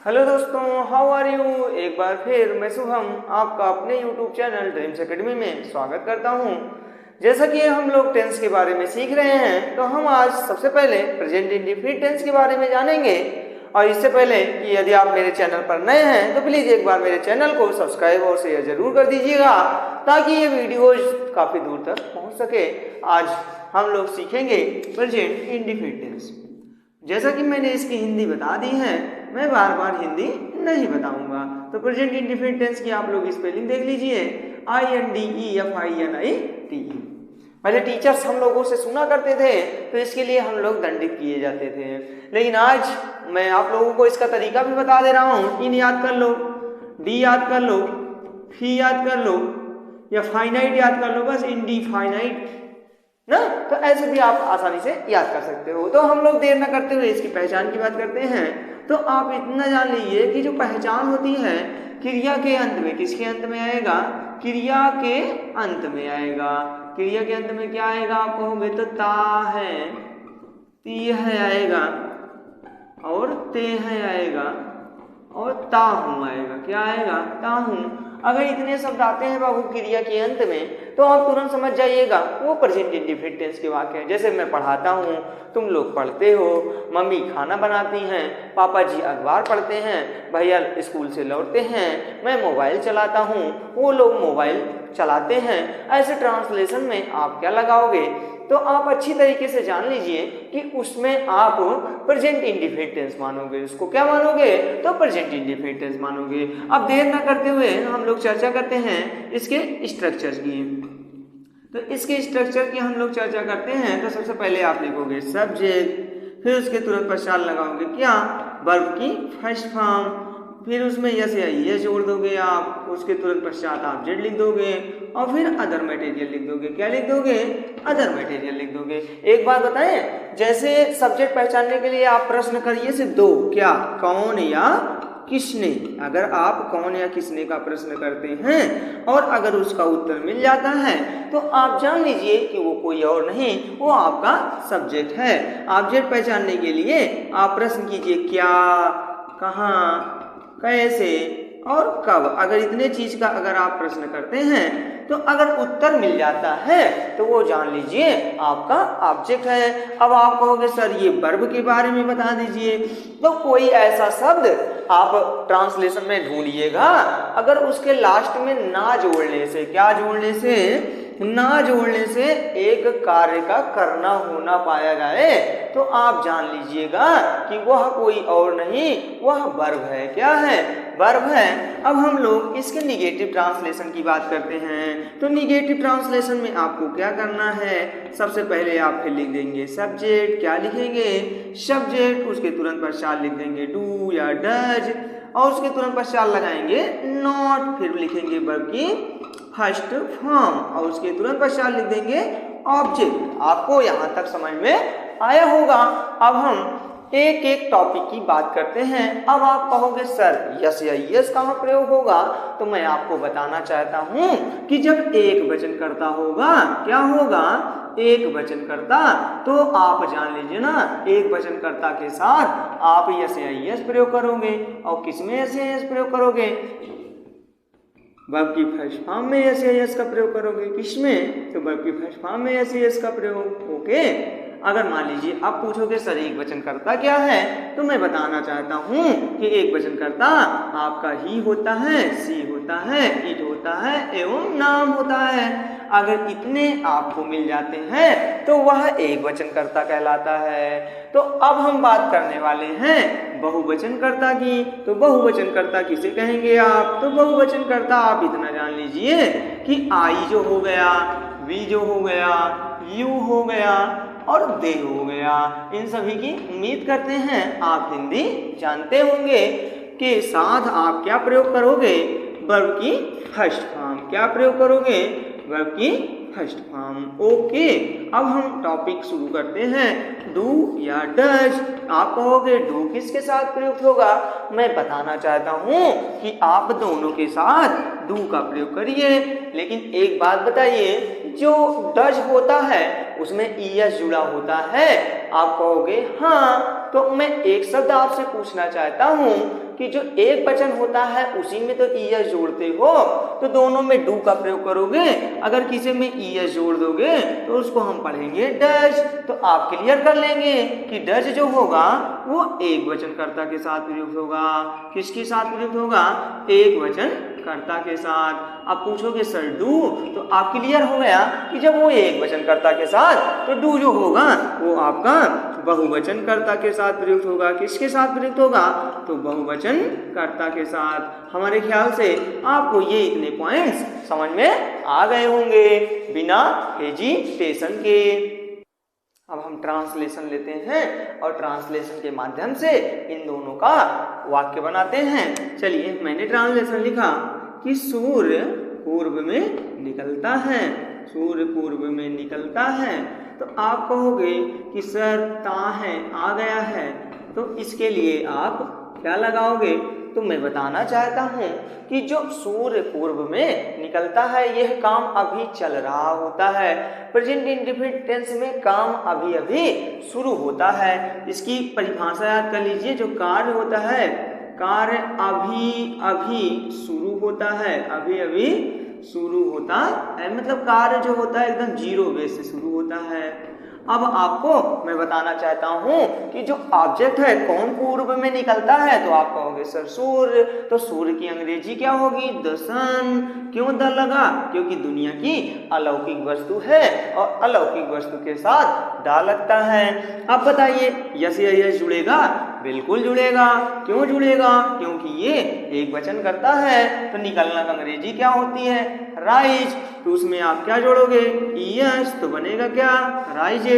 Hello दोस्तों, how are you. एक बार फिर मैं शुभम आपका अपने यूट्यूब चैनल ड्रीम्स एकेडमी में स्वागत करता हूं। जैसा कि हम लोग टेंस के बारे में सीख रहे हैं, तो हम आज सबसे पहले प्रेजेंट इंडेफिनिट टेंस के बारे में जानेंगे। और इससे पहले कि यदि आप मेरे चैनल पर नए हैं तो प्लीज़ एक बार मेरे चैनल को सब्सक्राइब और शेयर जरूर कर दीजिएगा, ताकि ये वीडियोज काफ़ी दूर तक पहुँच सके। आज हम लोग सीखेंगे प्रेजेंट इंडेफिनिट टेंस। जैसा कि मैंने इसकी हिंदी बता दी है, मैं बार बार हिंदी नहीं बताऊंगा। तो प्रेजेंट इंडेफिनिट टेंस की आप लोग स्पेलिंग देख लीजिए, INDEFINITE। पहले टीचर्स हम लोगों से सुना करते थे, तो इसके लिए हम लोग दंडित किए जाते थे। लेकिन आज मैं आप लोगों को इसका तरीका भी बता दे रहा हूँ। इन याद कर लो, डी याद कर लो, फी याद कर लो, या फाइनाइट याद कर लो, बस इनडिफाइनाइट ना। तो ऐसे भी आप आसानी से याद कर सकते हो। तो हम लोग देर न करते हुए इसकी पहचान की बात करते हैं। तो आप इतना जान लीजिए कि जो पहचान होती है क्रिया के अंत में, किसके अंत में आएगा? क्रिया के अंत में आएगा। क्रिया के अंत में क्या आएगा आप कहोगे तो ता है, ती है आएगा, और ते है आएगा, और ताहू आएगा। क्या आएगा? ताहू। अगर इतने शब्द आते हैं बाबू क्रिया के अंत में, तो आप तुरंत समझ जाइएगा वो प्रेजेंट इंडेफिनिट टेंस के वाक्य हैं। जैसे मैं पढ़ाता हूँ, तुम लोग पढ़ते हो, मम्मी खाना बनाती हैं, पापा जी अखबार पढ़ते हैं, भैया स्कूल से लौटते हैं, मैं मोबाइल चलाता हूँ, वो लोग मोबाइल चलाते हैं। ऐसे ट्रांसलेशन में आप क्या लगाओगे? तो आप अच्छी तरीके से जान लीजिए कि उसमें आप प्रेजेंट इंडेफिनिट टेंस मानोगे। उसको क्या मानोगे? तो प्रेजेंट इंडेफिनिट टेंस मानोगे। अब देर ना करते हुए हम लोग चर्चा करते हैं इसके स्ट्रक्चर्स की। तो इसके स्ट्रक्चर की हम लोग चर्चा करते हैं। तो सबसे पहले आप लिखोगे सब्जेक्ट, फिर उसके तुरंत पश्चात लगाओगे क्या? वर्ब की फर्स्ट फॉर्म, फिर उसमें यस या ये जोड़ दोगे आप, उसके तुरंत पश्चात आप जेड लिख दोगे, और फिर अदर मटेरियल लिख दोगे। क्या लिख दोगे? अदर मटेरियल लिख दोगे। एक बात बताएं, जैसे सब्जेक्ट पहचानने के लिए आप प्रश्न करिए सिर्फ दो, क्या? कौन या किसने। अगर आप कौन या किसने का प्रश्न करते हैं और अगर उसका उत्तर मिल जाता है, तो आप जान लीजिए कि वो कोई और नहीं, वो आपका सब्जेक्ट है। ऑब्जेक्ट पहचानने के लिए आप प्रश्न कीजिए क्या, कहाँ, कैसे और कब। अगर इतने चीज का अगर आप प्रश्न करते हैं, तो अगर उत्तर मिल जाता है तो वो जान लीजिए आपका ऑब्जेक्ट है। अब आप कहोगे सर ये वर्ब के बारे में बता दीजिए। तो कोई ऐसा शब्द आप ट्रांसलेशन में ढूंढिएगा, अगर उसके लास्ट में ना जोड़ने से, क्या जोड़ने से? ना जोड़ने से एक कार्य का करना होना पाया जाए, तो आप जान लीजिएगा कि वह कोई और नहीं, वह वर्ब है। क्या है? वर्ब है। अब हम लोग इसके निगेटिव ट्रांसलेशन की बात करते हैं। तो निगेटिव ट्रांसलेशन में आपको क्या करना है? सबसे पहले आप फिर लिख देंगे सब्जेक्ट। क्या लिखेंगे? सब्जेक्ट। उसके तुरंत पश्चात लिख देंगे डू या डज, और उसके तुरंत पश्चात लगाएंगे नॉट, फिर लिखेंगे वर्ब की फर्स्ट फॉर्म, और उसके तुरंत पश्चात लिख देंगे ऑब्जेक्ट। आपको यहाँ तक समझ में आया होगा। अब हम एक एक टॉपिक की बात करते हैं। अब आप कहोगे सर यस या यस कहाँ प्रयोग होगा? तो मैं आपको बताना चाहता हूँ कि जब एक वचन करता होगा, क्या होगा? एक वचन करता, तो आप जान लीजिए ना, एक वचन करता के साथ आप यस या यस प्रयोग करोगे। और किसमें यस या यस प्रयोग करोगे? वर्ब की फर्स्ट फॉर्म में यस या यस का प्रयोग करोगे। किसमें? तो वर्ब की फर्स्ट फॉर्म में यस या यस का प्रयोग। ओके। अगर मान लीजिए आप पूछोगे सर एक वचन करता क्या है, तो मैं बताना चाहता हूँ कि एक वचन करता आपका ही होता है, सी होता है, इट होता है, एवं नाम होता है। अगर इतने आपको मिल जाते हैं तो वह एक वचन करता कहलाता है। तो अब हम बात करने वाले हैं बहुवचन कर्ता की। तो बहुवचन कर्ता किसे कहेंगे आप? तो बहुवचन कर्ता आप इतना जान लीजिए कि आई जो हो गया, वी जो हो गया, यू हो गया, और दे हो गया। इन सभी की उम्मीद करते हैं आप हिंदी जानते होंगे। के साथ आप क्या प्रयोग करोगे? वर्ब की फर्स्ट फॉर्म। क्या प्रयोग करोगे? वर्ब की फर्स्ट फॉर्म। ओके। अब हम टॉपिक शुरू करते हैं। डू या डज। आप कहोगे डू किसके साथ प्रयुक्त होगा? मैं बताना चाहता हूँ कि आप दोनों के साथ डू का प्रयोग करिए। लेकिन एक बात बताइए, जो डज होता है उसमें ईएस जुड़ा होता है? आप कहोगे हाँ। तो मैं एक शब्द आपसे पूछना चाहता हूं कि जो एक वचन होता है उसी में तो ईएस जोड़ते हो, तो दोनों में डू का प्रयोग करोगे। अगर किसी में ईएस जोड़ दोगे तो उसको हम पढ़ेंगे डज। तो आप क्लियर कर लेंगे कि डज जो होगा वो एक वचन कर्ता के साथ प्रयुक्त होगा। किसके साथ प्रयुक्त होगा? एक वचन कर्ता के साथ। आप पूछोगे सर डू, तो आप क्लियर हो गया कि जब वो एक वचन कर्ता के साथ, तो डू जो होगा वो आपका बहुवचन कर्ता के साथ प्रयुक्त होगा। किसके साथ प्रयुक्त होगा? तो बहुवचन कर्ता के साथ। हमारे ख्याल से आपको ये इतने पॉइंट्स समझ में आ गए होंगे बिना हेजिटेशन के। अब हम ट्रांसलेशन लेते हैं और ट्रांसलेशन के माध्यम से इन दोनों का वाक्य बनाते हैं। चलिए, मैंने ट्रांसलेशन लिखा कि सूर्य पूर्व में निकलता है। सूर्य पूर्व में निकलता है। तो आप कहोगे कि सर ता है आ गया है, तो इसके लिए आप क्या लगाओगे? तो मैं बताना चाहता हूँ कि जो सूर्य पूर्व में निकलता है यह काम अभी चल रहा होता है। प्रेजेंट इंडेफिनिट टेंस में काम अभी अभी शुरू होता है। इसकी परिभाषा याद कर लीजिए। जो कार्य होता है, कार्य अभी अभी शुरू होता है। अभी अभी शुरू होता है मतलब कार्य जो होता है एकदम जीरो बेस से शुरू होता है। अब आपको मैं बताना चाहता हूं कि जो ऑब्जेक्ट है कौन पूर्व में निकलता है, तो आप कहोगे सर सूर्य। तो सूर्य की अंग्रेजी क्या होगी? द सन। क्यों द लगा? क्योंकि दुनिया की अलौकिक वस्तु है और अलौकिक वस्तु के साथ दा लगता है। अब बताइए यस या यस जुड़ेगा? बिल्कुल जुड़ेगा। क्यों जुड़ेगा? क्योंकि ये एक वचन करता है। तो निकलना का अंग्रेजी क्या होती है? राइज। तो उसमें आप क्या जोड़ोगे? यस। तो बनेगा क्या? राइजेज।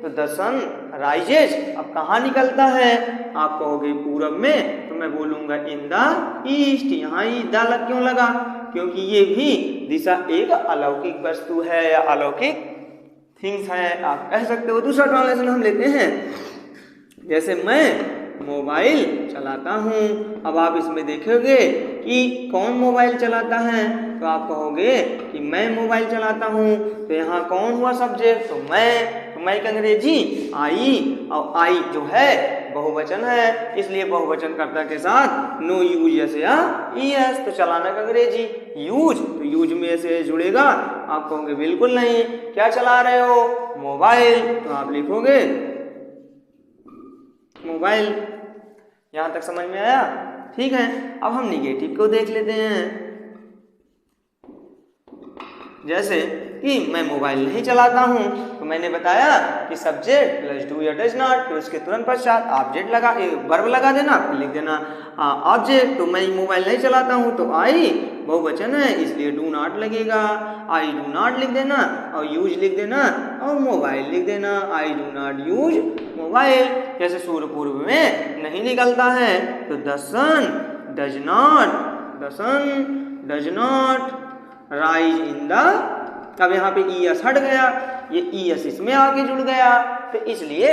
तो द सन राइजेज। अब कहाँ निकलता है? आप कहोगे पूरब में, तो मैं बोलूंगा इन द ईस्ट। यहाँ ही द लग क्यों लगा? क्योंकि ये भी दिशा एक अलौकिक वस्तु है या अलौकिक थिंग्स है, आप कह सकते हो। दूसरा ट्रांसलेशन हम लेते हैं। जैसे मैं मोबाइल चलाता हूँ। अब आप इसमें देखोगे कि कौन मोबाइल चलाता है, तो आप कहोगे कि मैं मोबाइल चलाता हूँ। तो यहाँ कौन हुआ सब्जेक्ट? तो मैं। तो मैं की अंग्रेजी आई, और आई जो है बहुवचन है, इसलिए बहुवचन कर्ता के साथ नो यूज ऐसे या ईएस। तो चलाना का अंग्रेजी यूज। तो यूज में ऐसे जुड़ेगा। आप कहोगे बिल्कुल नहीं, क्या चला रहे हो? मोबाइल। तो आप लिखोगे मोबाइल। यहां तक समझ में आया? ठीक है। अब हम निगेटिव को देख लेते हैं। जैसे कि मैं मोबाइल नहीं चलाता हूं, तो मैंने बताया कि सब्जेक्ट प्लस डू या डज नॉट, फिर उसके तुरंत पश्चात ऑब्जेक्ट लगा वर्ब लगा देना, फिर लिख देना ऑब्जेक्ट। तो मैं मोबाइल नहीं चलाता हूं, तो आई बहुवचन है इसलिए डू नॉट लगेगा। आई डू नॉट लिख देना और यूज लिख देना और मोबाइल लिख देना। I do not use mobile. जैसे सूर्य पूर्व में नहीं निकलता है, तो the sun does not, the sun does not rise in the. अब यहाँ पे ईएस हट गया, ये ईएस इसमें आके जुड़ गया, तो इसलिए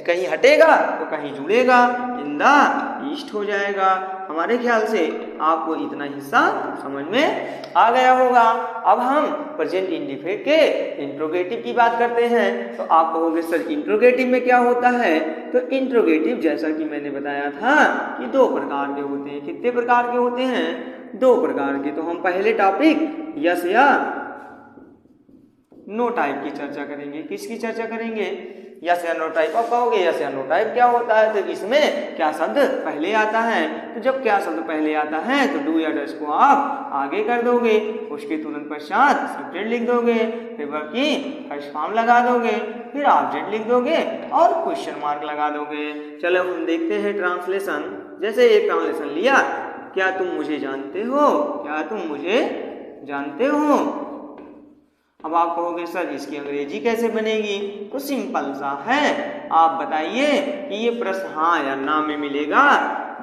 कहीं हटेगा तो कहीं जुड़ेगा, इन द ईस्ट हो जाएगा। हमारे ख्याल से आपको इतना हिस्सा समझ में आ गया होगा। अब हम प्रेजेंट इंडेफिनिट के इंट्रोगेटिव की बात करते हैं। तो आप कहोगे सर इंट्रोगेटिव में क्या होता है? तो इंट्रोगेटिव जैसा कि मैंने बताया था कि दो प्रकार के होते हैं। कितने प्रकार के होते हैं? दो प्रकार के। तो हम पहले टॉपिक यस या नो टाइप की चर्चा करेंगे। किसकी चर्चा करेंगे? यस या नो टाइप। आप कहोगे यस या नो टाइप क्या होता है? तो इसमें क्या शब्द पहले आता है? तो जब क्या शब्द पहले आता है तो डू या डज को आप आगे कर दोगे, उसके तुरंत पश्चात सब्जेक्ट लिख दोगे, फिर वर्ब की फर्स्ट फॉर्म लगा दोगे, फिर ऑब्जेक्ट लिख दोगे और क्वेश्चन मार्क लगा दोगे। चलो हम देखते हैं ट्रांसलेशन। जैसे एक ट्रांसलेशन लिया, क्या तुम मुझे जानते हो? क्या तुम मुझे जानते हो? अब आप कहोगे सर इसकी अंग्रेजी कैसे बनेगी? तो सिंपल सा है। आप बताइए कि ये प्रश्न हाँ या ना में मिलेगा।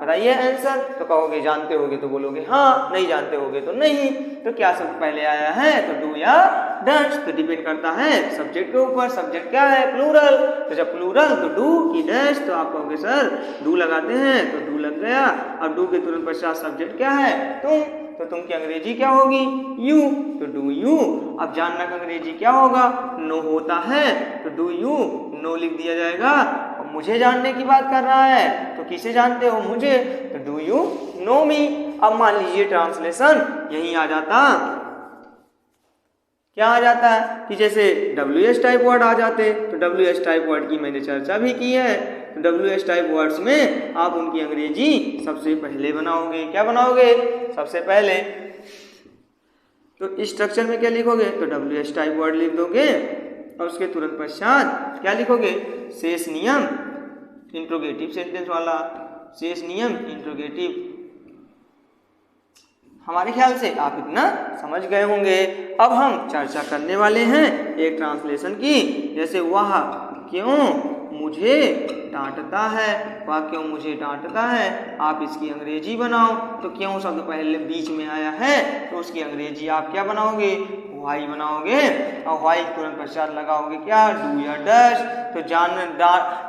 बताइए आंसर। तो कहोगे जानते होगे तो बोलोगे हाँ, नहीं जानते होगे तो नहीं। तो क्या शब्द पहले आया है? तो डू या डज, तो डिपेंड करता है सब्जेक्ट के ऊपर। सब्जेक्ट क्या है? प्लूरल। तो जब प्लूरल तो डू की डज, तो आप कहोगे सर डू लगाते हैं, तो डू लग गया। अब डू के तुरंत पश्चात सब्जेक्ट क्या है? तुम, तो तुम की अंग्रेजी क्या होगी? यू, तो डू यू। अब जानना का अंग्रेजी क्या होगा? नो होता है, तो डू यू नो लिख दिया जाएगा। और मुझे जानने की बात कर रहा है, तो किसे जानते हो? मुझे, तो डू यू नो मी। अब मान लीजिए ट्रांसलेशन यही आ जाता, क्या आ जाता है कि जैसे WH टाइप वर्ड आ जाते, तो WH टाइप वर्ड की मैंने चर्चा भी की है। तो WH टाइप वर्ड्स में आप उनकी अंग्रेजी सबसे पहले बनाओगे। क्या बनाओगे? सबसे पहले तो स्ट्रक्चर में क्या लिखोगे? तो WH टाइप वर्ड लिख दोगे और उसके तुरंत पश्चात क्या लिखोगे? शेष नियम, इंट्रोगेटिव सेंटेंस वाला। शेष नियम इंट्रोगेटिव। हमारे ख्याल से आप इतना समझ गए होंगे। अब हम चर्चा करने वाले हैं एक ट्रांसलेशन की। जैसे वह क्यों मुझे डांटता है, वह क्यों मुझे डांटता है, आप इसकी अंग्रेजी बनाओ। तो क्यों शब्द पहले बीच में आया है, तो उसकी अंग्रेजी आप क्या बनाओगे? वाई बनाओगे। और वाई तुरंत पश्चात लगाओगे क्या? डू या डज। तो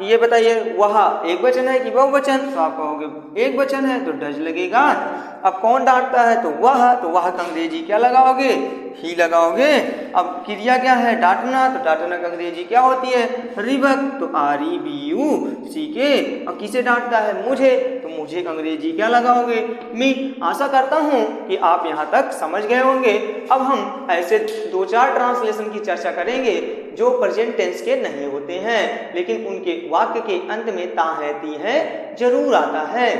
ये बताइए वह एक वचन है कि बहुवचन? तो आप कहोगे एक वचन है, तो डज लगेगा। अब कौन डांटता है? तो वह का अंग्रेजी क्या लगाओगे? ही लगाओगे। अब क्रिया क्या है? डांटना, तो डांटना का अंग्रेजी क्या होती है? रिबक, तो REBUCK। और किसे डांटता है? मुझे, तो मुझे का अंग्रेजी क्या लगाओगे? मी। आशा करता हूं कि आप यहां तक समझ गए होंगे। अब हम ऐसे 2-4 ट्रांसलेशन की चर्चा करेंगे जो प्रेजेंट टेंस के नहीं होते हैं, लेकिन उनके वाक्य के अंत में ता है ती है जरूर आता है।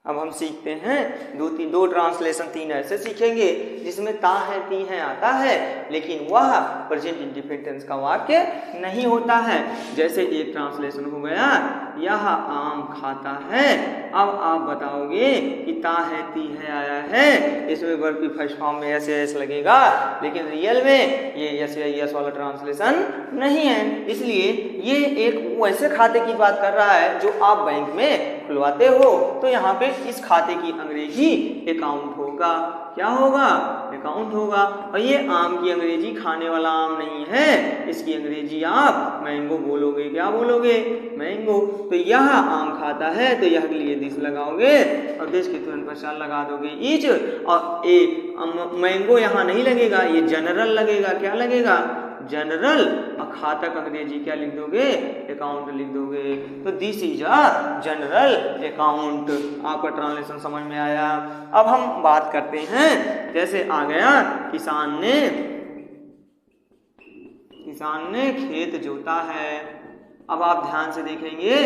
अब हम सीखते हैं दो ट्रांसलेशन, 3 ऐसे सीखेंगे जिसमें ता है ती है आता है, लेकिन वह प्रेजेंट इंडिफिनिट टेंस का वाक्य नहीं होता है। जैसे एक ट्रांसलेशन हो गया, यह आम खाता है। अब आप बताओगे कि ता है ती है आया है, इसमें वर्ब की फर्स्ट फॉर्म में एस लगेगा, लेकिन रियल में ये यस वाला ट्रांसलेशन नहीं है। इसलिए ये एक वैसे खाते की बात कर रहा है जो आप बैंक में खुलवाते हो। तो यहाँ पे इस खाते की अंग्रेजी अकाउंट होगा। क्या होगा? अकाउंट होगा। और ये आम की अंग्रेजी खाने वाला आम नहीं है, इसकी अंग्रेजी आप मैंगो बोलोगे। क्या बोलोगे? मैंगो। तो यह आम खाता है, तो यह के लिए दिस लगाओगे और दिस के तुरंत पश्चात लगा दोगे इच। और मैंगो यहाँ नहीं लगेगा, ये जनरल लगेगा। क्या लगेगा? जनरल। और खाता का अंग्रेजी क्या लिख दोगे? अकाउंट लिख दोगे। तो this is a general account. आपका ट्रांसलेशन समझ में आया। अब हम बात करते हैं, जैसे आ गया किसान ने खेत जोता है। अब आप ध्यान से देखेंगे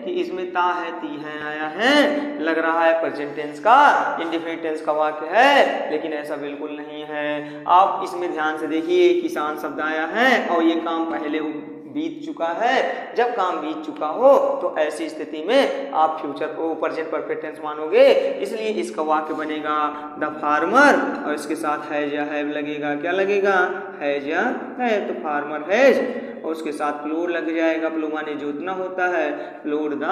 कि इसमें ता है ती है आया है, लग रहा है प्रेजेंट टेंस का इंडिफिनिट टेंस का वाक्य है, लेकिन ऐसा बिल्कुल नहीं है। आप इसमें ध्यान से देखिए, किसान शब्द आया है और ये काम पहले बीत चुका है। जब काम बीत चुका हो तो ऐसी स्थिति में आप फ्यूचर को प्रेजेंट परफेक्ट टेंस मानोगे, इसलिए इसका वाक्य बनेगा द फार्मर और इसके साथ हैज या हैव लगेगा। क्या लगेगा? हैज या हैव। तो फार्मर हैज और उसके साथ प्लोड लग जाएगा, प्लो माने जोतना होता है, प्लोड द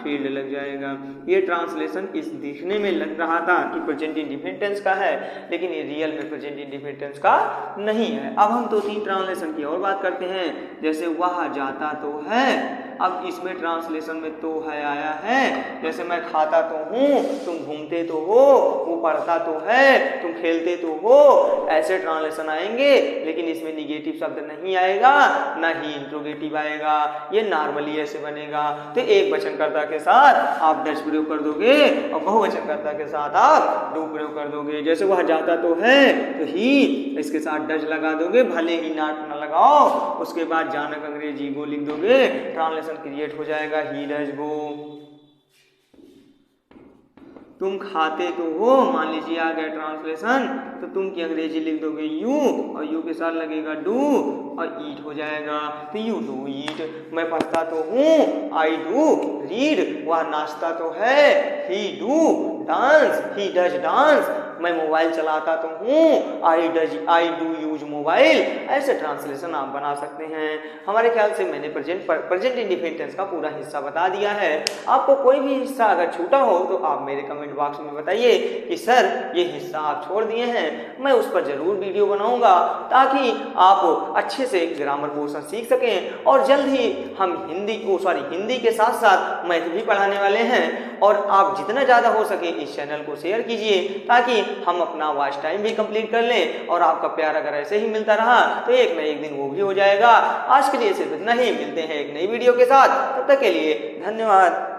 फील्ड लग जाएगा। ये ट्रांसलेशन इस दिखने में लग रहा था कि प्रेजेंट इंडिफिनिट टेंस का है, लेकिन ये रियल में प्रेजेंट इंडिफिनिट टेंस का नहीं है। अब हम 2-3 ट्रांसलेशन की और बात करते हैं। जैसे वह जाता तो है, अब इसमें ट्रांसलेशन में तो है आया है। जैसे मैं खाता तो हूँ, तुम घूमते तो हो, वो पढ़ता तो है, तुम खेलते तो हो, ऐसे ट्रांसलेशन आएंगे, लेकिन इसमें निगेटिव शब्द नहीं आएगा, ना ही इंट्रोगेटिव आएगा। ये नॉर्मली ऐसे बनेगा। तो एक वचनकर्ता के साथ आप डज प्रयोग कर दोगे और बहुवचनकर्ता के साथ आप डू प्रयोग कर दोगे। जैसे वह जाता तो है तो ही, इसके साथ डज लगा दोगे, भले ही नॉट ना लगाओ, उसके बाद जानक अंग्रेजी गो लिख दोगे, ट्रांसलेशन क्रिएट हो जाएगा ही डज गो। तुम खाते तो हो, मान लीजिए आ गया ट्रांसलेशन, तो तुम की अंग्रेजी लिख दोगे यू और यू के साथ लगेगा डू और ईट हो जाएगा। तो यू डू ईट। मैं पढ़ता तो हूँ, आई डू रीड। वह नाचता तो है, ही do dance, he does dance. मैं मोबाइल चलाता तो हूँ, आई डू यूज मोबाइल, ऐसे ट्रांसलेशन आप बना सकते हैं। हमारे ख्याल से मैंने प्रेजेंट इंडिफिनिट टेंस का पूरा हिस्सा बता दिया है। आपको कोई भी हिस्सा अगर छूटा हो तो आप मेरे कमेंट बॉक्स में बताइए कि सर ये हिस्सा आप छोड़ दिए हैं, मैं उस पर जरूर वीडियो बनाऊंगा ताकि आप अच्छे से ग्रामर पोर्शन सीख सकें। और जल्द ही हम हिंदी के साथ साथ मैथ भी पढ़ाने वाले हैं, और आप जितना ज़्यादा हो सके इस चैनल को शेयर कीजिए ताकि हम अपना वॉच टाइम भी कंप्लीट कर लें, और आपका प्यार अगर ऐसे ही मिलता रहा तो एक न एक दिन वो भी हो जाएगा। आज के लिए सिर्फ इतना ही, मिलते हैं एक नई वीडियो के साथ, तब तक के लिए धन्यवाद।